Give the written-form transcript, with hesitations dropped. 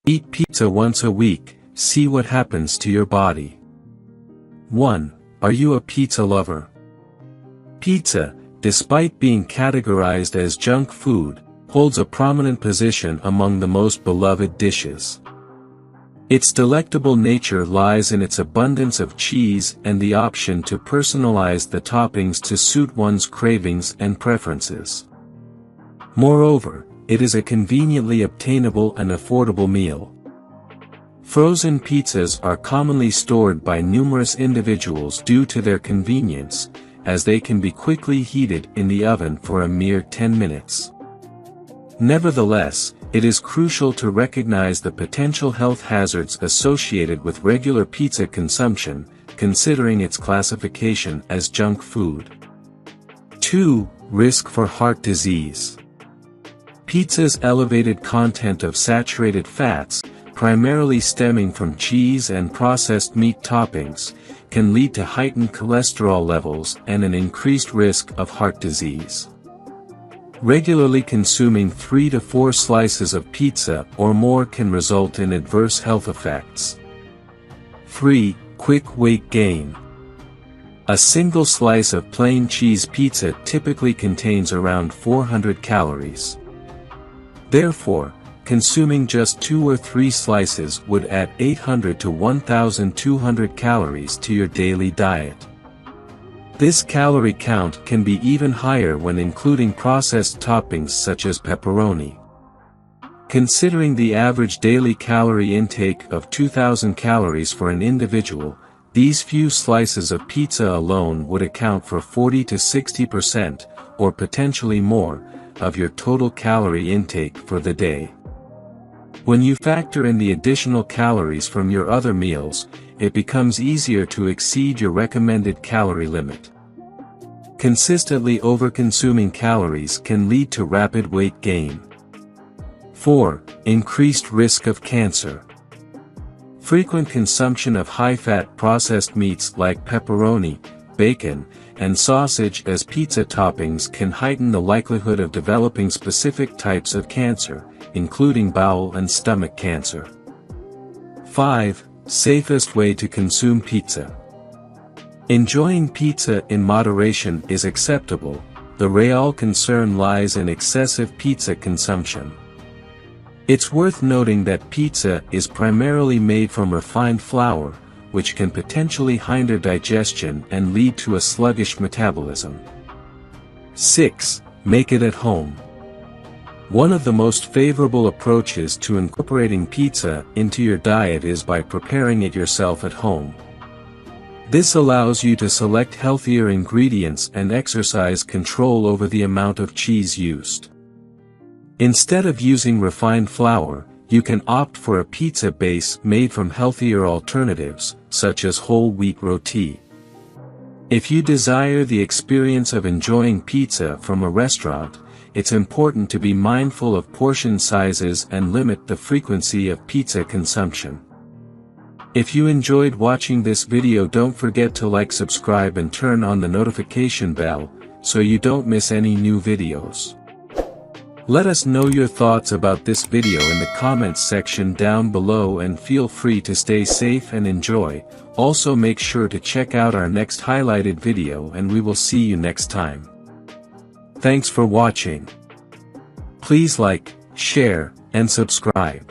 Eat pizza once a week, see what happens to your body. 1. Are you a pizza lover? Pizza, despite being categorized as junk food, holds a prominent position among the most beloved dishes. Its delectable nature lies in its abundance of cheese and the option to personalize the toppings to suit one's cravings and preferences. Moreover, it is a conveniently obtainable and affordable meal. Frozen pizzas are commonly stored by numerous individuals due to their convenience, as they can be quickly heated in the oven for a mere 10 minutes. Nevertheless, it is crucial to recognize the potential health hazards associated with regular pizza consumption, considering its classification as junk food. 2. Risk for heart disease. Pizza's elevated content of saturated fats, primarily stemming from cheese and processed meat toppings, can lead to heightened cholesterol levels and an increased risk of heart disease. Regularly consuming 3 to 4 slices of pizza or more can result in adverse health effects. 3. Quick weight gain. A single slice of plain cheese pizza typically contains around 400 calories. Therefore, consuming just 2 or 3 slices would add 800 to 1,200 calories to your daily diet. This calorie count can be even higher when including processed toppings such as pepperoni. Considering the average daily calorie intake of 2,000 calories for an individual, these few slices of pizza alone would account for 40 to 60%, or potentially more, of your total calorie intake for the day. When you factor in the additional calories from your other meals, it becomes easier to exceed your recommended calorie limit. Consistently over-consuming calories can lead to rapid weight gain. 4. Increased risk of cancer. Frequent consumption of high-fat processed meats like pepperoni, bacon, and sausage as pizza toppings can heighten the likelihood of developing specific types of cancer, including bowel and stomach cancer. 5. Safest way to consume pizza. Enjoying pizza in moderation is acceptable, the real concern lies in excessive pizza consumption. It's worth noting that pizza is primarily made from refined flour, which can potentially hinder digestion and lead to a sluggish metabolism. 6. Make it at home. One of the most favorable approaches to incorporating pizza into your diet is by preparing it yourself at home. This allows you to select healthier ingredients and exercise control over the amount of cheese used. Instead of using refined flour, you can opt for a pizza base made from healthier alternatives, such as whole wheat roti. If you desire the experience of enjoying pizza from a restaurant, it's important to be mindful of portion sizes and limit the frequency of pizza consumption. If you enjoyed watching this video, don't forget to like, subscribe and turn on the notification bell, so you don't miss any new videos. Let us know your thoughts about this video in the comments section down below, and feel free to stay safe and enjoy. Also make sure to check out our next highlighted video, and we will see you next time. Thanks for watching. Please like, share, and subscribe.